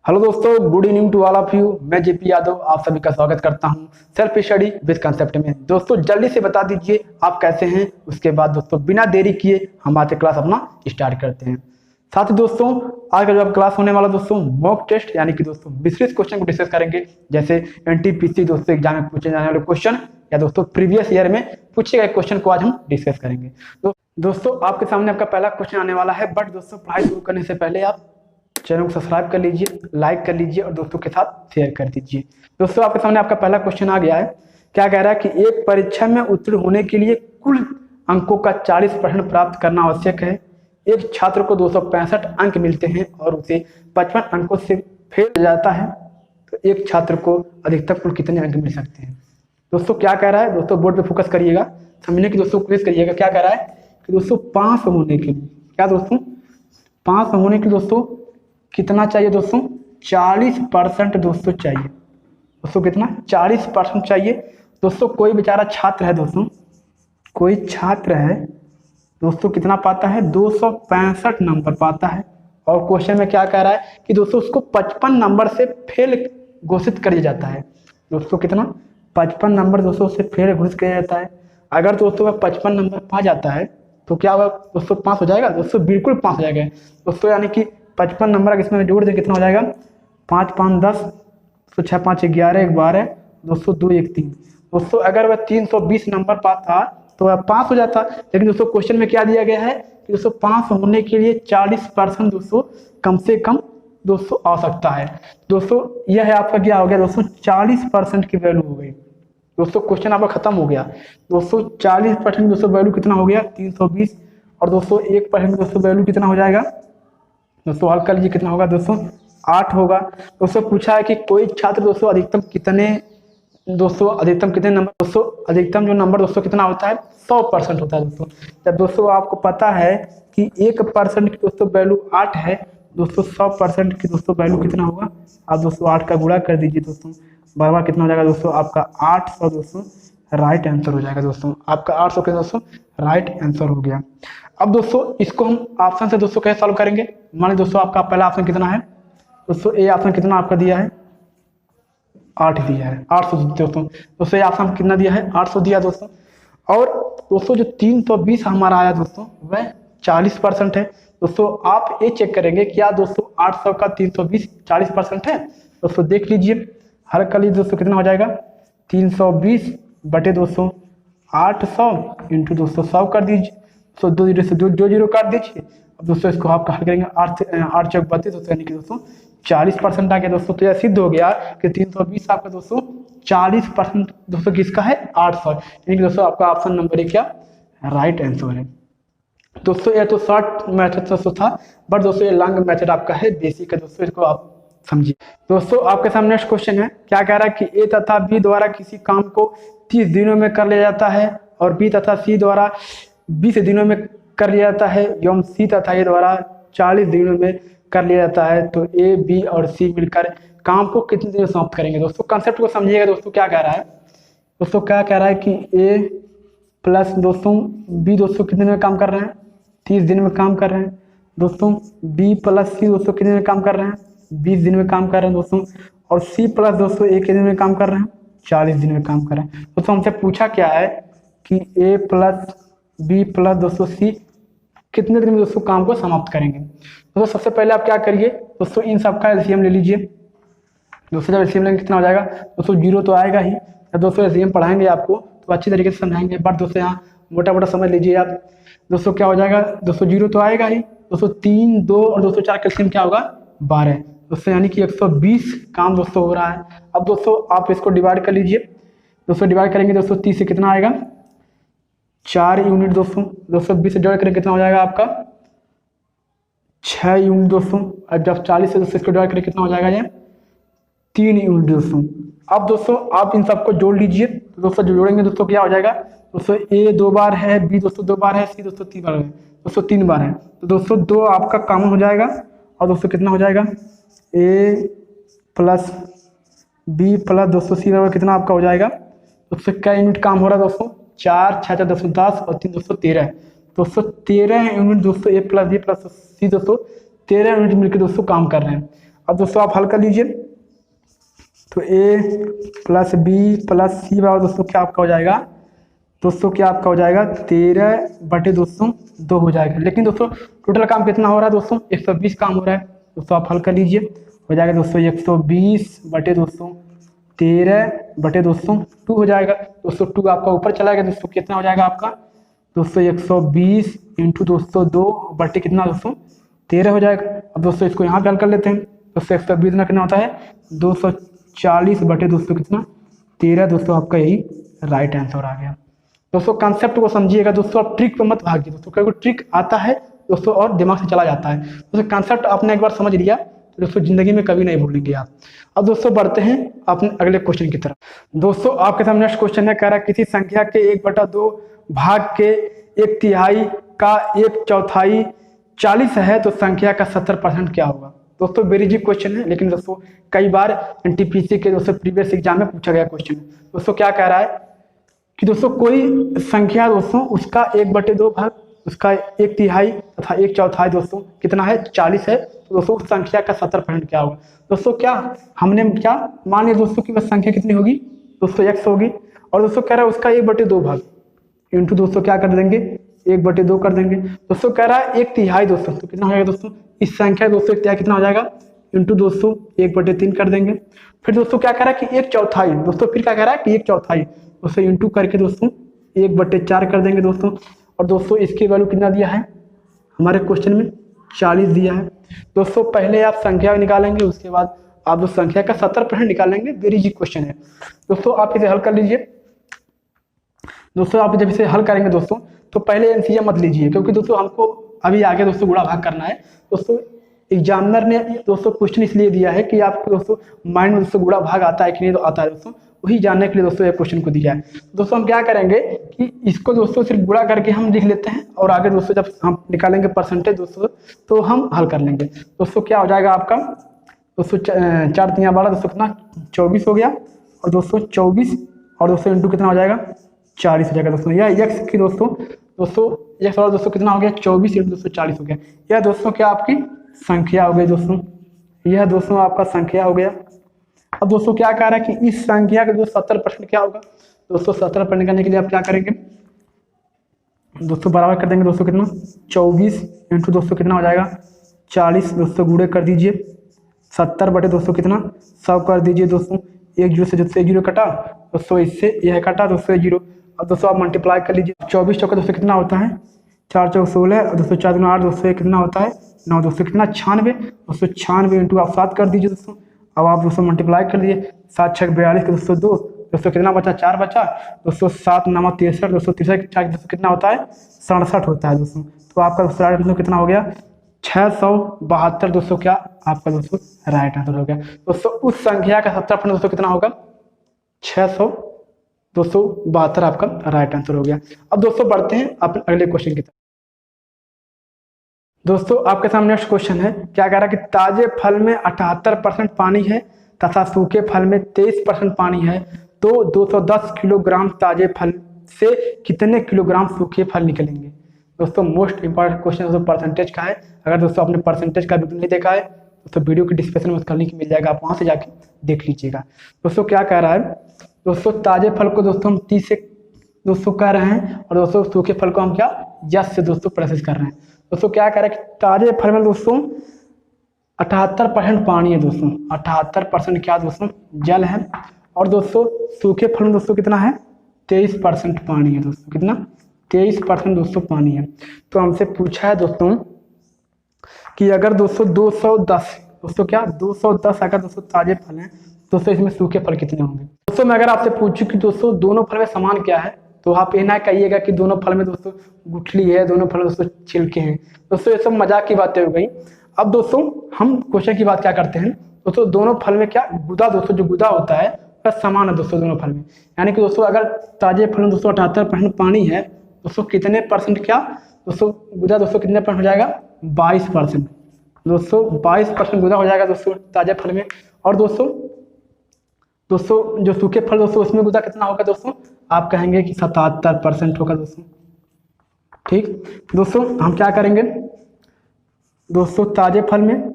Hello दोस्तों, good evening to all of you. मैं JP Yadav आप सभी का स्वागत करता हूं सेल्फ स्टडी विद कंसेप्ट में। दोस्तों जल्दी से बता दीजिए आप कैसे हैं। उसके बाद दोस्तों बिना देरी किए हम आज क्लास अपना स्टार्ट करते हैं। साथ ही दोस्तों आज का जो क्लास होने वाला दोस्तों मॉक टेस्ट यानी कि दोस्तों मिश्रित क्वेश्चन को डिस्कस करेंगे। जैसे एनटीपीसी दोस्तों एग्जाम में पूछे जाने वाले क्वेश्चन या दोस्तों प्रीवियस ईयर में पूछे गए क्वेश्चन को आज हम डिस्कस करेंगे। तो दोस्तों आपके सामने आपका पहला क्वेश्चन आने वाला है। बट दोस्तों पढ़ाई शुरू करने से पहले आप चैनल को सब्सक्राइब कर लीजिए, लाइक कर लीजिए और दोस्तों के साथ शेयर कर दीजिए। दोस्तों आपके सामने आपका पहला क्वेश्चन आ गया है। क्या कह रहा है कि एक परीक्षा में उत्तीर्ण होने के लिए कुल अंकों का 40% प्राप्त करना आवश्यक है। एक छात्र को 265 अंक मिलते हैं और उसे 55 अंकों से फेल हो जाता है, तो एक छात्र को अधिकतम कुल कितने अंक मिल सकते हैं। दोस्तों क्या कह रहा है, दोस्तों बोर्ड पे फोकस करिएगा, समझने की दोस्तों कोशिश करिएगा। क्या कह रहा है कि दोस्तों पास होने के लिए, क्या दोस्तों पास होने के लिए दोस्तों कितना चाहिए दोस्तों, 40% दोस्तों चाहिए। दोस्तों कितना, 40% चाहिए। दोस्तों कोई बेचारा छात्र है दोस्तों, कोई छात्र है दोस्तों कितना पाता है, 265 नंबर पाता है। और क्वेश्चन में क्या कह रहा है कि दोस्तों उसको 55 नंबर से फेल घोषित कर दिया जाता है। दोस्तों कितना, 55 नंबर दोस्तों से फेल घोषित किया जाता है। अगर दोस्तों वह 55 नंबर पा जाता है तो क्या वह दोस्तों पास हो जाएगा। दोस्तों बिल्कुल पास हो जाएगा दोस्तों, यानी कि 55 नंबर अगर इसमें जोड़ दे कितना हो जाएगा, 5 5 10, तो 6 5 11 12, दोस्तों 2 1 3। दोस्तों अगर वह 320 नंबर पाता तो वह पास हो जाता। लेकिन दोस्तों क्वेश्चन में क्या दिया गया है कि दोस्तों पास होने के लिए 40% दोस्तों कम से कम दोस्तों आवश्यकता है। दोस्तों यह है आपका क्या हो गया दोस्तों, 40% की वैल्यू हो गई। दोस्तों क्वेश्चन आपका खत्म हो गया। दोस्तों 40% दोस्तों वैल्यू कितना हो गया, 320। और दोस्तों 1% दोस्तों वैल्यू कितना हो जाएगा दोस्तों, हल कर लीजिए कितना होगा दोस्तों, 8 होगा। दोस्तों पूछा है कि कोई छात्र दोस्तों अधिकतम कितने नंबर, दोस्तों अधिकतम जो नंबर दोस्तों कितना होता है, 100% होता है दोस्तों। जब दोस्तों आपको पता है कि 1% की दोस्तों वैल्यू 8 है, दोस्तों 100% की दोस्तों वैल्यू कितना होगा, आप दोस्तों 8 का गुणा कर दीजिए दोस्तों, बराबर कितना हो जाएगा दोस्तों आपका 800 दोस्तों राइट आंसर हो जाएगा। दोस्तों आपका 800 के दोस्तों राइट आंसर हो गया। अब दोस्तों इसको हम ऑप्शन से दोस्तों कैसे सॉल्व करेंगे। मान लीजिए दोस्तों आपका पहला ऑप्शन कितना है दोस्तों, ए ऑप्शन कितना आपका दिया है, 8 दिया है, 800 दोस्तों ए ऑप्शन कितना दिया है, 800 दिया दोस्तों। और दोस्तों जो 320 हमारा आया दोस्तों वह 40% है। दोस्तों आप ये चेक करेंगे क्या दोस्तों 800 का 320 40% है। दोस्तों देख लीजिए, हर कर लीजिए दोस्तों कितना हो जाएगा, 320 बटे दोस्तों 800 इंटू दोस्तों 100 कर दीजिए। तो 2 जीरो से 2 जीरो काट दीजिए। अब दोस्तों इसको आप हल करेंगे, 8 चौक 32 दोस्तों, यानी कि दोस्तों 40% आ गया दोस्तों। तो यह सिद्ध हो गया कि 320 आपका दोस्तों 40% दोस्तों किसका है, 800, यानी कि दोस्तों आपका ऑप्शन नंबर 1 क्या राइट आंसर है। दोस्तों ये तो शॉर्ट मेथड दोस्तों था, बट दोस्तों ये लॉन्ग मेथड आपका है, बेसिक है दोस्तों, इसको आप समझिए। दोस्तों आपके सामने नेक्स्ट क्वेश्चन है। क्या कह रहा है कि ए तथा बी द्वारा किसी काम को 30 दिनों में कर लिया जाता है और बी तथा सी द्वारा 20 दिनों में कर लिया जाता है, एवं सी तथा ए द्वारा 40 दिनों में कर लिया जाता है। तो ए बी और सी मिलकर काम को कितने दिन में समाप्त करेंगे। दोस्तों कंसेप्ट को समझिएगा दोस्तों। क्या कह रहा है दोस्तों, क्या कह रहा है कि ए प्लस दोस्तों बी दोस्तों कितने दिन में काम कर रहे हैं, 30 दिन में काम कर रहे हैं। दोस्तों बी प्लस सी दोस्तों कितने दिन में काम कर रहे हैं, 20 दिन में काम कर रहे हैं दोस्तों। और सी प्लस दोस्तों ए कितने दिन में काम कर रहे हैं, 40 दिन में काम कर रहे हैं। दोस्तों हमसे पूछा क्या है कि ए प्लस बी प्लस दोस्तों सी कितने दिन में दोस्तों काम को समाप्त करेंगे। दोस्तों सबसे पहले आप क्या करिए दोस्तों, इन सबका एलसीएम ले लीजिए। दोस्तों जब एलसीएम लेंगे कितना हो जाएगा दोस्तों, 0 तो आएगा ही। जब दोस्तों एलसीएम पढ़ाएंगे आपको तो अच्छी तरीके से समझाएंगे, बट दोस्तों यहाँ मोटा मोटा समझ लीजिए आप। दोस्तों क्या हो जाएगा दोस्तों, 0 तो आएगा ही दोस्तों, 3 2 और दोस्तों 4 का एलसीएम क्या होगा, 12 दोस्तों, यानी कि 120 काम दोस्तों हो रहा है। अब दोस्तों आप इसको डिवाइड कर लीजिए। दोस्तों डिवाइड करेंगे दोस्तों 30 से कितना आएगा, 4 यूनिट दोस्तों। दोस्तों 20 से डिवाइड करेंगे कितना हो जाएगा आपका, 6 यूनिट दोस्तों। अब जब 40 से दोस्तों इसको डिवाइड करेंगे कितना हो जाएगा, ये 3 यूनिट दोस्तों। अब दोस्तों आप इन सबको जोड़ लीजिए। तो दोस्तों जो जोड़ेंगे दोस्तों क्या हो जाएगा दोस्तों, ए 2 बार है, बी दोस्तों 2 बार है, सी दोस्तों 3 बार है, दोस्तों 3 बार है। तो दोस्तों 2 आपका कॉमन हो जाएगा और दोस्तों कितना हो जाएगा, ए प्लस बी प्लस दोस्तों सी बराबर कितना आपका हो जाएगा दोस्तों, क्या यूनिट काम हो रहा है दोस्तों, 4 6 4 दोस्तों 10 और 3 दोस्तों 13 दोस्तों 13 यूनिट दोस्तों ए प्लस बी प्लस सी दोस्तों 13 यूनिट मिलकर दोस्तों काम कर रहे हैं। अब दोस्तों आप हल कर लीजिए। तो a प्लस बी प्लस सी बराबर दोस्तों क्या आपका हो जाएगा, दोस्तों क्या आपका हो जाएगा 13/2 हो जाएगा। लेकिन दोस्तों टोटल काम कितना हो रहा है दोस्तों, 120 काम हो रहा है। दोस्तों आप हल कर लीजिए, हो जाएगा दोस्तों 120/200 13/200 2 हो जाएगा। दोस्तों 2 आपका ऊपर चला गया, दोस्तों कितना हो जाएगा आपका दोस्तों 120 इंटू 202 बटे कितना दोस्तों 13 हो जाएगा। अब दोस्तों इसको यहाँ पे हल कर लेते हैं। दोस्तों 120 में कितना होता है 240/200 कितना 13। दोस्तों आपका यही राइट आंसर आ गया। दोस्तों कॉन्सेप्ट को समझिएगा दोस्तों, आप ट्रिक पे मत भागिए दोस्तों, क्योंकि ट्रिक आता है दोस्तों और दिमाग से चला जाता है। दोस्तों कॉन्सेप्ट आपने एक बार समझ लिया तो दोस्तों जिंदगी में कभी नहीं भूलेंगे आप। अब दोस्तों बढ़ते हैं अपने अगले क्वेश्चन की तरफ। दोस्तों आपके सामने नेक्स्ट क्वेश्चन है, कह रहा है किसी संख्या के 1/2 भाग के 1/3 का 1/4 40 है तो संख्या का 70% क्या होगा। दोस्तों वेरी इजी क्वेश्चन है, लेकिन दोस्तों कई बार एनटीपीसी के दोस्तों प्रीवियस एग्जाम में पूछा गया क्वेश्चन। दोस्तों क्या कह रहा है कि दोस्तों कोई संख्या दोस्तों उसका 1/2 भाग उसका 1/3 तथा 1/4 दोस्तों कितना है 40 है, तो दोस्तों उस संख्या का 70% क्या होगा। दोस्तों क्या हमने क्या मान लिया दोस्तों कि वह संख्या कितनी होगी दोस्तों x होगी, और दोस्तों कह रहा है उसका 1/2 भाग इंटू दोस्तों क्या कर देंगे 1/2 कर देंगे। दोस्तों कह रहा है 1/3 दोस्तों, तो कितना हो जाएगा दोस्तों इस संख्या दोस्तों 1/3 कितना हो जाएगा इंटू दोस्तों 1/3 कर देंगे। फिर दोस्तों क्या कह रहा है कि 1/4 दोस्तों, फिर क्या कह रहा है कि 1/4 दोस्तों इंटू करके दोस्तों 1/4 कर देंगे दोस्तों। और दोस्तों इसकी वैल्यू कितना दिया है हमारे क्वेश्चन में 40 दिया है। दोस्तों पहले आप संख्या निकालेंगे, उसके बाद आप उस संख्या का 70% निकालेंगे। वेरी इजी क्वेश्चन है दोस्तों, आप इसे हल कर लीजिए। दोस्तों आप जब इसे हल करेंगे दोस्तों तो पहले एनसीए मत लीजिए, क्योंकि दोस्तों हमको अभी आगे दोस्तों गुणा भाग करना है। दोस्तों एग्जामिनर ने दोस्तों क्वेश्चन इसलिए दिया है कि आपको दोस्तों माइंड में दोस्तों गुणा भाग आता है कि नहीं, तो आता है दोस्तों, वही जानने के लिए दोस्तों ये क्वेश्चन को दिया है। दोस्तों हम क्या करेंगे कि इसको दोस्तों सिर्फ गुणा करके हम लिख लेते हैं, और आगे दोस्तों जब हम निकालेंगे परसेंटेज दोस्तों तो हम हल कर लेंगे। दोस्तों क्या हो जाएगा आपका दोस्तों 4 3 12 दोस्तों कितना 24 हो गया, और दोस्तों 24 और दोस्तों इंटू कितना हो जाएगा 40 हो जाएगा दोस्तों। यह एक्स की दोस्तों एक्स और दोस्तों कितना हो गया 24 इंटू दोस्तों 40 हो गया। यह दोस्तों क्या आपकी संख्या हो गई दोस्तों, यह दोस्तों आपका संख्या हो गया। अब दोस्तों क्या कह रहा है कि इस संख्या का दोस्तों 70% क्या होगा। दोस्तों 70% निकालने के लिए आप क्या करेंगे दोस्तों बराबर कर देंगे दोस्तों कितना 24 इंटू दोस्तों कितना हो जाएगा 40 दोस्तों गुणे कर दीजिए 70/200 कितना 100 कर दीजिए दोस्तों। 1 0 से दोस्तों 1 0 कटा दोस्तों, इससे यह कटा दोस्तों 0। अब दोस्तों आप मल्टीप्लाई कर लीजिए 24 चौका दोस्तों कितना होता है 4 चौक 16 और दोस्तों 4 8 दोस्तों कितना होता है 9 दोस्तों कितना 96 दोस्तों 96 इंटू आप 7 कर दीजिए दोस्तों। अब आप दोस्तों मल्टीप्लाई कर लीजिए 7 6 42 के दोस्तों 2 दोस्तों कितना बचा 4 बचा दोस्तों 7 9 63 दोस्तों 63 4 दोस्तों कितना होता है 67 होता है दोस्तों। तो आपका दोस्तों राइट आंसर कितना हो गया 672 दोस्तों, क्या आपका दोस्तों राइट आंसर हो गया दोस्तों। उस संख्या का 70% दोस्तों कितना होगा 672 आपका राइट आंसर हो गया। अब दोस्तों बढ़ते हैं अपने अगले क्वेश्चन की तरफ। दोस्तों आपके सामने नेक्स्ट क्वेश्चन है, क्या कह रहा है कि ताजे फल में 78% पानी है तथा सूखे फल में 23% पानी है, तो 210 किलोग्राम ताजे फल से कितने किलोग्राम सूखे फल निकलेंगे। दोस्तों मोस्ट इंपॉर्टेंट क्वेश्चन दोस्तों परसेंटेज का है। अगर दोस्तों आपने परसेंटेज का वीडियो नहीं देखा है दोस्तों वीडियो की डिस्क्रिप्शन में उसका लिंक मिल जाएगा, आप वहां से जाके देख लीजिएगा। दोस्तों क्या कह रहा है दोस्तों ताजे फल को दोस्तों हम 30 से दोस्तों कह रहे हैं, और दोस्तों सूखे फल को हम क्या यस से दोस्तों प्रोसेस कर रहे हैं। दोस्तों क्या कह रहा है कि ताजे फल में दोस्तों 78% पानी है दोस्तों, 78% क्या दोस्तों जल है, और दोस्तों सूखे फल में दोस्तों कितना है 23% पानी है दोस्तों, कितना 23% दोस्तों पानी है। तो हमसे पूछा है दोस्तों कि अगर दोस्तों 210 दोस्तों क्या 210 अगर दोस्तों ताजे फल हैं दोस्तों इसमें सूखे फल कितने होंगे। दोस्तों मैं अगर आपसे पूछूं कि दोस्तों दोनों फल में समान क्या है, तो आप ये ना कहिएगा कि दोनों फल में दोस्तों गुठली है, दोनों फल में दोस्तों छिलके हैं। दोस्तों ये सब मजाक की बातें हो गई। अब दोस्तों हम क्वेश्चन की बात क्या करते हैं दोस्तों, दोनों फल में क्या गुदा दोस्तों जो गुदा होता है वह समान है दोस्तों दोनों फल में। यानी कि दोस्तों अगर ताजे फल में दोस्तों 78% पानी है दोस्तों कितने परसेंट क्या दोस्तों गुदा दोस्तों कितने परसेंट हो जाएगा 22% दोस्तों, 22% गुदा हो जाएगा दोस्तों ताजे फल में। और दोस्तों जो सूखे फल दोस्तों उसमें गुदा कितना होगा दोस्तों, आप कहेंगे कि 77% होगा दोस्तों। ठीक दोस्तों हम क्या करेंगे दोस्तों ताजे फल में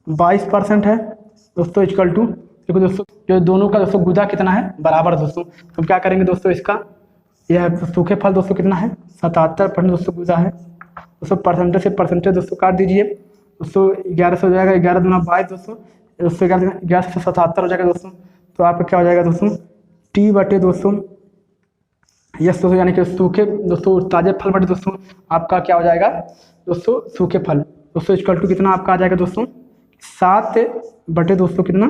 22% है दोस्तों, इक्वल टू, देखो दोस्तों जो दोनों का दोस्तों गुदा कितना है, बराबर दोस्तों। तो क्या करेंगे दोस्तों, इसका यह सूखे फल दोस्तों कितना है, 77% दोस्तों गुदा है दोस्तों। परसेंटेज से परसेंटेज दोस्तों काट दीजिए दोस्तों, 11 से हो जाएगा, 11 दूना 22 दोस्तों, दोस्तों 11 से 77 हो जाएगा दोस्तों। तो आपका क्या हो जाएगा दोस्तों, टी बटे दोस्तों, यस दोस्तों, यानी कि सूखे दोस्तों ताजे फल बटे दोस्तों आपका क्या हो जाएगा दोस्तों, सूखे फल दोस्तों इक्वल टू कितना आपका आ जाएगा दोस्तों, 7 बटे दोस्तों कितना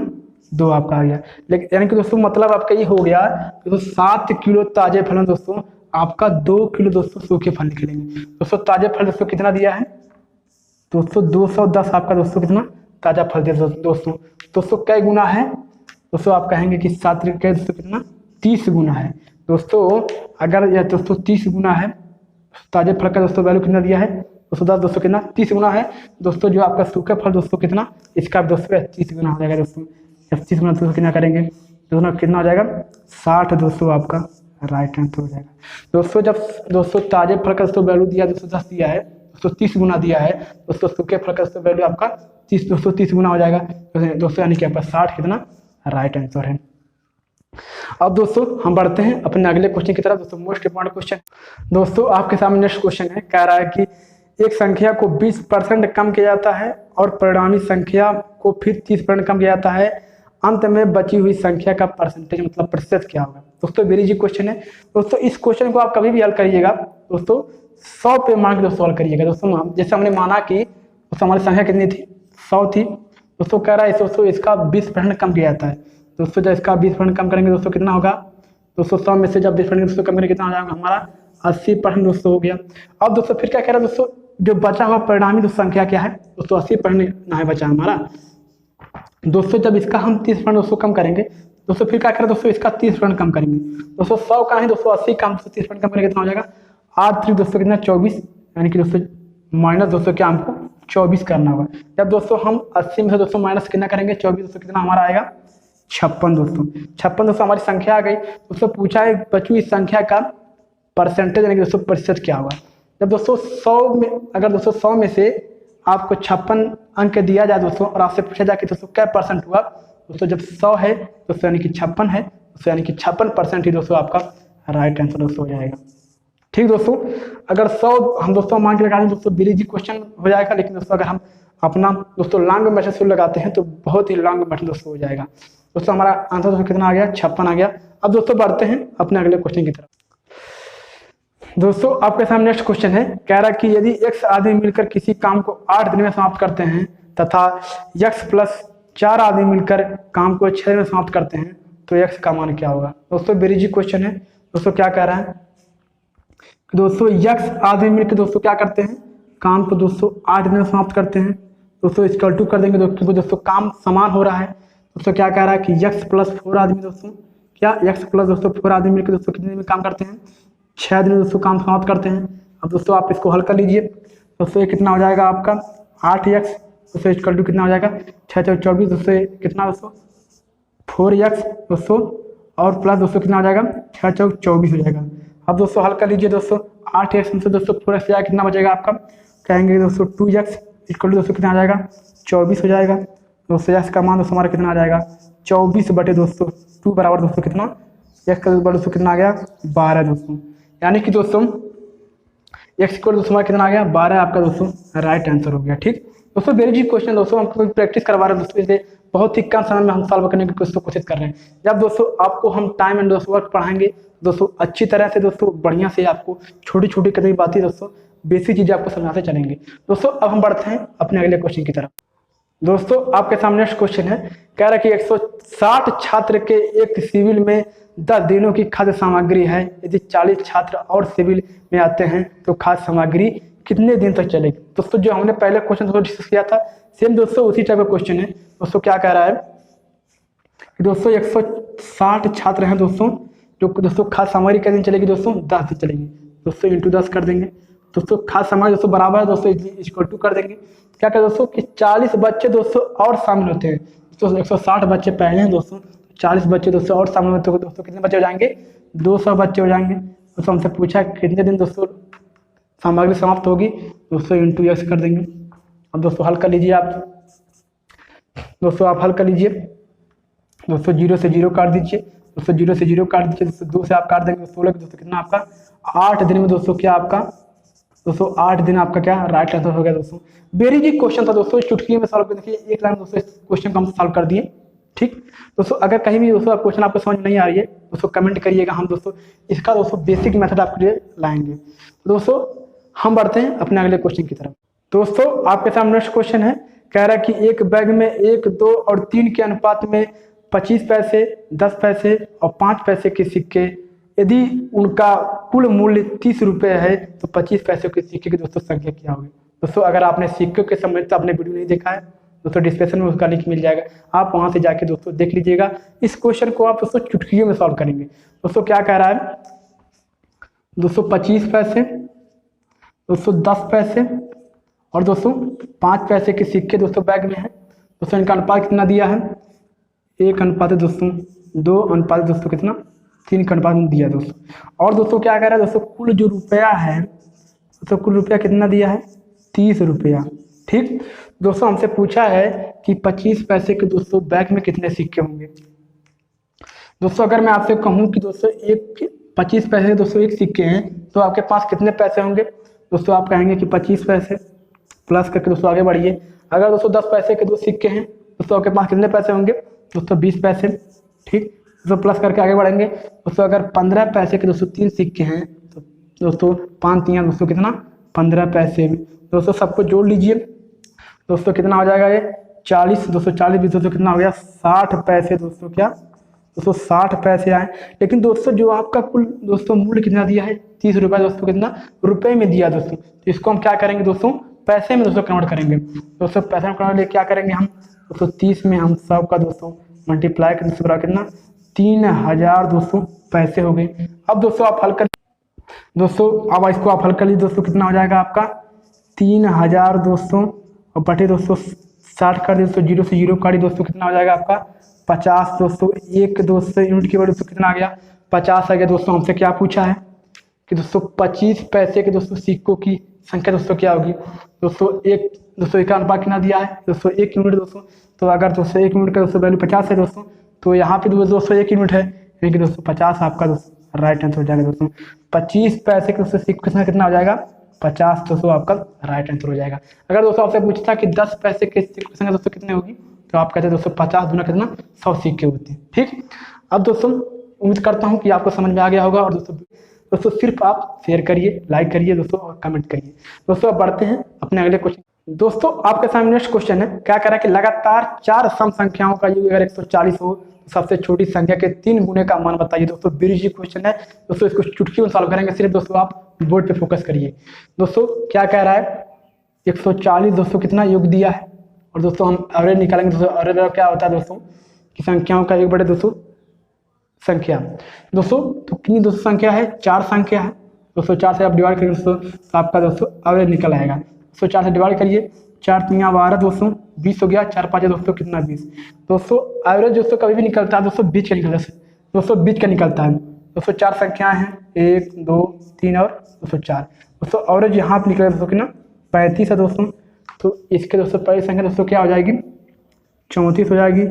2 आपका आ गया। लेकिन यानी कि दोस्तों मतलब आपका ये हो गया दोस्तों, 7 किलो ताजे फल में दोस्तों आपका 2 किलो दोस्तों सूखे फल निकलेंगे दोस्तों। ताजे फल दोस्तों कितना दिया है दोस्तों, 210 आपका दोस्तों कितना ताजा फल दिया दोस्तों। दोस्तों कई गुना है दोस्तों, आप कहेंगे कि 7 के दोस्तों कितना 30 गुना है दोस्तों। अगर यह दोस्तों 30 गुना है, ताजे फल का दोस्तों वैल्यू कितना दिया है दोस्तों, 10 दोस्तों कितना 30 गुना है दोस्तों। जो आपका सूखा फल दोस्तों कितना, इसका दोस्तों 30 गुना हो जाएगा दोस्तों। 30 गुना दोस्तों कितना करेंगे दोस्तों, कितना हो जाएगा 60 दोस्तों आपका राइट आंसर हो जाएगा दोस्तों। जब दोस्तों ताजे फल का दोस्तों वैल्यू दिया दोस्तों 10 दिया है दोस्तों, 30 गुना दिया है दोस्तों, सूखे फल का दोस्तों वैल्यू आपका 30 दोस्तों 30 गुना हो जाएगा दोस्तों, यानी कि आपका 60 कितना राइट आंसर है। अब दोस्तों हम बढ़ते हैं अपने अगले क्वेश्चन की तरफ दोस्तों, मोस्ट इंपॉर्टेंट क्वेश्चन दोस्तों आपके सामने नेक्स्ट क्वेश्चन है। कह रहा है कि एक संख्या को 20% कम किया जाता है और परिणामी संख्या को फिर 30% कम किया जाता है, अंत में बची हुई संख्या का परसेंटेज मतलब प्रतिशत क्या होगा दोस्तों। वेरी इजी क्वेश्चन है दोस्तों। इस क्वेश्चन को आप कभी भी हल करिएगा दोस्तों 100 पे मान के दोस्तों हल करिएगा दोस्तों। जैसे हमने माना कि दोस्तों हमारी संख्या कितनी थी, 100 थी दोस्तों। कह रहा है दोस्तों इसका 20% कम किया जाता है दोस्तों। जब इसका 20% कम करेंगे दोस्तों कितना होगा दोस्तों, 100 में से जब 20% दोस्तों कम करेंगे कितना हो जाएगा हमारा 80% दोस्तों हो गया। अब दोस्तों फिर क्या कह रहा है दोस्तों, जो बचा हुआ परिणामी दोस्तों संख्या क्या है दोस्तों, 80% ना है बचा हमारा दोस्तों। जब इसका हम 30% दोस्तों कम करेंगे दोस्तों, फिर क्या करें दोस्तों, इसका 30% कम करेंगे दोस्तों। 100 का है दोस्तों 80 कम, 30% कम करेंगे कितना हो जाएगा 8 दोस्तों कितना 24, यानी कि दोस्तों माइनस दोस्तों क्या हमको 24 करना होगा। जब दोस्तों हम 80 में से दोस्तों माइनस कितना करेंगे 24 दोस्तों कितना हमारा आएगा 56 दोस्तों। 56 दोस्तों हमारी संख्या आ गई दोस्तों। पूछा है बची हुई संख्या का परसेंटेज यानी कि दोस्तों प्रतिशत क्या होगा। जब दोस्तों 100 में, अगर दोस्तों 100 में से आपको 56 अंक दिया जाए दोस्तों और आपसे पूछा जाए कि दोस्तों क्या परसेंट हुआ दोस्तों, जब 100 है दोस्तों यानी कि 56 है दोस्तों, यानी कि 56% ही दोस्तों आपका राइट आंसर दोस्तों हो जाएगा। ठीक दोस्तों, अगर 100 हम दोस्तों मान के लगा दें दोस्तों वेरी इजी क्वेश्चन हो जाएगा। लेकिन दोस्तों अगर हम अपना दोस्तों लॉन्ग मेथड से लगाते हैं तो बहुत ही लॉन्ग मेथड दोस्तों हो जाएगा दोस्तों। हमारा आंसर दोस्तों कितना आ गया 56 आ गया। अब दोस्तों बढ़ते हैं अपने अगले क्वेश्चन की तरफ दोस्तों। आपके सामने नेक्स्ट क्वेश्चन है। कह रहा है कि यदि x आदमी मिलकर किसी काम को 8 दिन में समाप्त करते हैं तथा x प्लस 4 आदमी मिलकर काम को 6 दिन में समाप्त करते हैं तो x का मान क्या होगा दोस्तों। वेरी इजी क्वेश्चन है दोस्तों। क्या कह रहा है दोस्तों, x आदमी मिलकर दोस्तों क्या करते हैं, काम को दोस्तों 8 दिन में समाप्त करते हैं दोस्तों, इक्वल टू कर देंगे क्योंकि दोस्तों काम समान हो रहा है दोस्तों। क्या कह रहा है कि x प्लस 4 आदमी दोस्तों, क्या x प्लस दोस्तों 4 आदमी मिलकर दोस्तों कितने दिन में काम करते हैं 6 दिन में दोस्तों काम समाप्त करते हैं। अब दोस्तों आप इसको हल कर लीजिए दोस्तों, ये कितना हो जाएगा आपका 8x दोस्तों इक्वल टू कितना हो जाएगा 6 4 24 दोस्तों, कितना दोस्तों 4x दोस्तों और प्लस दोस्तों कितना हो जाएगा 6 4 24 हो जाएगा। अब दोस्तों हल कर लीजिए दोस्तों, 8x में से दोस्तों 4x जाएगा कितना बचेगा आपका, कहेंगे दोस्तों 2x इक्वल टू दोस्तों कितना आ जाएगा 24 हो जाएगा दोस्तों। x का मान दोस्तों हमारा कितना आ जाएगा 24 बटे दोस्तों 2 बराबर दोस्तों कितना, x का दोस्तों कितना आ गया 12 दोस्तों, यानी कि दोस्तों x इक्वल दोस्तों हमारा कितना आ गया 12 आपका दोस्तों राइट आंसर हो गया। ठीक दोस्तों, वेरी इजी क्वेश्चन दोस्तों, हम प्रैक्टिस करवा रहे हैं दोस्तों, इसे बहुत ही कम समय में हम सॉल्व करने की कोशिश कर रहे हैं। जब दोस्तों आपको हम टाइम एंड दोस्तों वर्क पढ़ाएंगे दोस्तों अच्छी तरह से दोस्तों, बढ़िया से आपको छोटी छोटी कदमी बातें दोस्तों बेसिक चीजें आपको समझाते चलेंगे दोस्तों। अब हम बढ़ते हैं अपने अगले क्वेश्चन की तरफ दोस्तों। आपके सामने नेक्स्ट क्वेश्चन है। कह रहा है कि 160 छात्र के एक सिविल में 10 दिनों की खाद्य सामग्री है, यदि 40 छात्र और सिविल में आते हैं तो खाद्य सामग्री कितने दिन तक चलेगी दोस्तों। जो हमने पहले क्वेश्चन दोस्तों डिस्कस किया था सेम दोस्तों उसी टाइप का क्वेश्चन है दोस्तों। क्या कह रहा है कि दोस्तों 160 छात्र हैं दोस्तों, जो दोस्तों खाद्य सामग्री कितने दिन चलेगी दोस्तों 10 दिन चलेगी दोस्तों, इंटू 10 कर देंगे दोस्तों। खाद्य सामग्री दोस्तों बराबर है दोस्तों इक्वल टू कर देंगे। क्या करें दोस्तों कि 40 बच्चे दोस्तों और शामिल होते हैं दोस्तों, 160 बच्चे पहले हैं दोस्तों, 40 बच्चे दोस्तों और शामिल होते हैं दोस्तों, कितने बच्चे हो जाएंगे 200 बच्चे हो जाएंगे दोस्तों। हमसे पूछा कितने दिन दोस्तों सामग्री समाप्त होगी दोस्तों, इंटू x कर देंगे। अब दोस्तों हल कर लीजिए आप दोस्तों आप हल कर लीजिए। दोस्तों 0 से 0 काट दीजिए। दोस्तों 0 से 0 काट दीजिए। दोस्तों 2 से आप काट देंगे 16 दोस्तों कितना आपका 8 दिन में दोस्तों क्या आपका दोस्तों 8 दिन आपका क्या राइट आंसर हो गया। दोस्तों वेरी जी क्वेश्चन था दोस्तों, चुटकी में सॉल्व कर देखिए, एक लाइन दोस्तों इस क्वेश्चन को हम सॉल्व कर दिए। ठीक दोस्तों, अगर कहीं भी दोस्तों क्वेश्चन आपको समझ नहीं आ रही है दोस्तों कमेंट करिएगा, हम दोस्तों इसका दोस्तों बेसिक मेथड आपके लिए लाएंगे। दोस्तों हम बढ़ते हैं अपने अगले क्वेश्चन की तरफ। दोस्तों आपके सामने नेक्स्ट क्वेश्चन है, कह रहा है कि एक बैग में 1, 2 और 3 के अनुपात में 25 पैसे, 10 पैसे और 5 पैसे के सिक्के, यदि उनका कुल मूल्य 30 रुपये है तो 25 पैसे के सिक्के की दोस्तों संख्या क्या होगी। दोस्तों अगर आपने सिक्के के संबंधित तो आपने वीडियो नहीं देखा है दोस्तों, डिस्क्रिप्शन में उसका लिंक मिल जाएगा, आप वहां से जाके दोस्तों देख लीजिएगा। इस क्वेश्चन को आप दोस्तों चुटकियों में सॉल्व करेंगे। दोस्तों क्या कह रहा है दोस्तों 25 पैसे, दोस्तों 10 पैसे और दोस्तों 5 पैसे के सिक्के दोस्तों बैग में है। दोस्तों इनका अनुपात कितना दिया है, 1 अनुपात दोस्तों 2 अनुपात दोस्तों कितना 3 का अनुपात दिया दोस्तों। और दोस्तों क्या कह रहा है दोस्तों कुल जो रुपया है दोस्तों, कुल रुपया कितना दिया है 30 रुपया। ठीक दोस्तों हमसे पूछा है कि 25 पैसे के दोस्तों बैग में कितने सिक्के होंगे। दोस्तों अगर मैं आपसे कहूं कि दोस्तों 25 पैसे के दोस्तों एक सिक्के हैं तो आपके पास कितने पैसे होंगे। दोस्तों आप कहेंगे कि 25 पैसे प्लस करके दोस्तों आगे बढ़िए। अगर दोस्तों 10 पैसे के 2 सिक्के हैं दोस्तों आपके पास कितने पैसे होंगे दोस्तों 20 पैसे। ठीक दोस्तों प्लस करके आगे बढ़ेंगे। दोस्तों अगर 15 पैसे के दोस्तों 3 सिक्के हैं तो दोस्तों 5 3 दोस्तों कितना 15 पैसे। दोस्तों सबको जोड़ लीजिए दोस्तों कितना हो जाएगा ये 40 दोस्तों 40 भी दोस्तों कितना हो गया 60 पैसे दोस्तों क्या दोस्तों 60 पैसे आए। लेकिन दोस्तों जो आपका कुल दोस्तों मूल्य कितना दिया है 30 रुपये दोस्तों कितना रुपए में दिया दोस्तों, तो इसको हम क्या करेंगे दोस्तों पैसे में दोस्तों कन्वर्ट करेंगे। दोस्तों पैसे में कन्वर्ट क्या करेंगे हम दोस्तों 30 में हम सब का दोस्तों मल्टीप्लाई कर दोस्तों कितना 3000 दोस्तों पैसे हो गए। अब दोस्तों आप हल कर दोस्तों, अब इसको आप हल कर लीजिए दोस्तों कितना हो जाएगा आपका 3000 दोस्तों और बटे दोस्तों 60 कर दोस्तों 0 से 0 काटी दोस्तों कितना हो जाएगा आपका 50 दोस्तों, एक दोस्तों यूनिट की वजह दोस्तों कितना आ गया 50 आ गया। दोस्तों हमसे क्या पूछा है कि दोस्तों 25 पैसे के दोस्तों सिक्कों की संख्या दोस्तों क्या होगी। दोस्तों एक अनुपात कितना दिया है दोस्तों 1 यूनिट दोस्तों, तो अगर दोस्तों 1 यूनिट का दोस्तों वैल्यू 50 है दोस्तों, तो यहाँ पे दोस्तों 1 यूनिट है यानी कि दोस्तों 50 आपका दोस्तों राइट आंसर हो जाएगा। दोस्तों 25 पैसे के दोस्तों सिक्का कितना हो जाएगा 50 दोस्तों आपका राइट आंसर हो जाएगा। अगर दोस्तों आपसे पूछता कि 10 पैसे के सिक्के की संख्या दोस्तों कितने होगी तो आप कहते हैं दोस्तों 50 दूना कितना 100 सिक्के होते हैं। ठीक अब दोस्तों उम्मीद करता हूँ कि आपको समझ में आ गया होगा। और दोस्तों सिर्फ आप शेयर करिए, लाइक करिए दोस्तों और कमेंट करिए। दोस्तों अब बढ़ते हैं अपने अगले क्वेश्चन। दोस्तों आपके सामने नेक्स्ट क्वेश्चन है, क्या कह रहा है कि लगातार 4 सम संख्याओं का योग अगर 140 हो तो सबसे छोटी संख्या के 3 गुने का मान बताइए। दोस्तों वेरी इजी क्वेश्चन है दोस्तों, इसको चुटकी में सॉल्व करेंगे, सिर्फ दोस्तों आप बोर्ड पे फोकस करिए। दोस्तों क्या कह रहा है 140 दोस्तों कितना योग दिया है और दोस्तों हम एवरेज निकालेंगे। दोस्तों एवरेज क्या होता है दोस्तों कि संख्याओं का योग बटे दोस्तों संख्या। दोस्तों तो कितनी दोस्तों संख्या है 4 संख्या है दोस्तों, 4 से आप डिवाइड करेंगे दोस्तों तो आपका दोस्तों एवरेज निकल आएगा। दोस्तों 4 से डिवाइड करिए, 4 3 12 दोस्तों 20 हो गया, 4 5 दोस्तों कितना 20। दोस्तों एवरेज दोस्तों कभी भी निकलता है दोस्तों बीच का निकलता है दोस्तों, बीच का निकलता है दोस्तों। 4 संख्याएं हैं 1 2 3 और दोस्तों 4 दोस्तों, एवरेज यहाँ पे निकलेगा दोस्तों कितना 35 है दोस्तों, तो इसके दोस्तों पहली संख्या दोस्तों क्या हो जाएगी 34 हो जाएगी।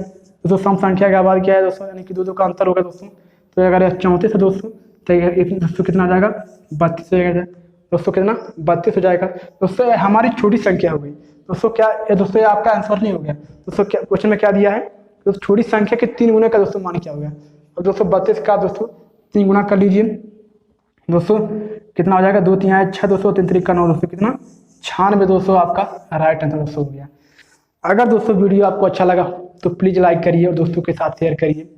दोस्तों सम संख्या का बाद क्या है दोस्तों यानी कि 2 का अंतर होगा दोस्तों, तो अगर 34 है दोस्तों तो दोस्तों कितना आ जाएगा 32 हो जाएगा दोस्तों, कितना 32 हो जाएगा। दोस्तों हमारी छोटी संख्या हो गई दोस्तों, क्या दोस्तों ये आपका आंसर नहीं हो गया दोस्तों, क्या क्वेश्चन में क्या दिया है दोस्तों छोटी संख्या के 3 गुने का दोस्तों मान क्या हो गया। और दोस्तों 32 का दोस्तों 3 गुना कर लीजिए दोस्तों कितना हो जाएगा 2 3 6 दोस्तों 3 3 का 9 दोस्तों कितना 96 दोस्तों आपका राइट आंसर दोस्तों हो गया। अगर दोस्तों वीडियो आपको अच्छा लगा तो प्लीज़ लाइक करिए और दोस्तों के साथ शेयर करिए।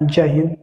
जय हिंद।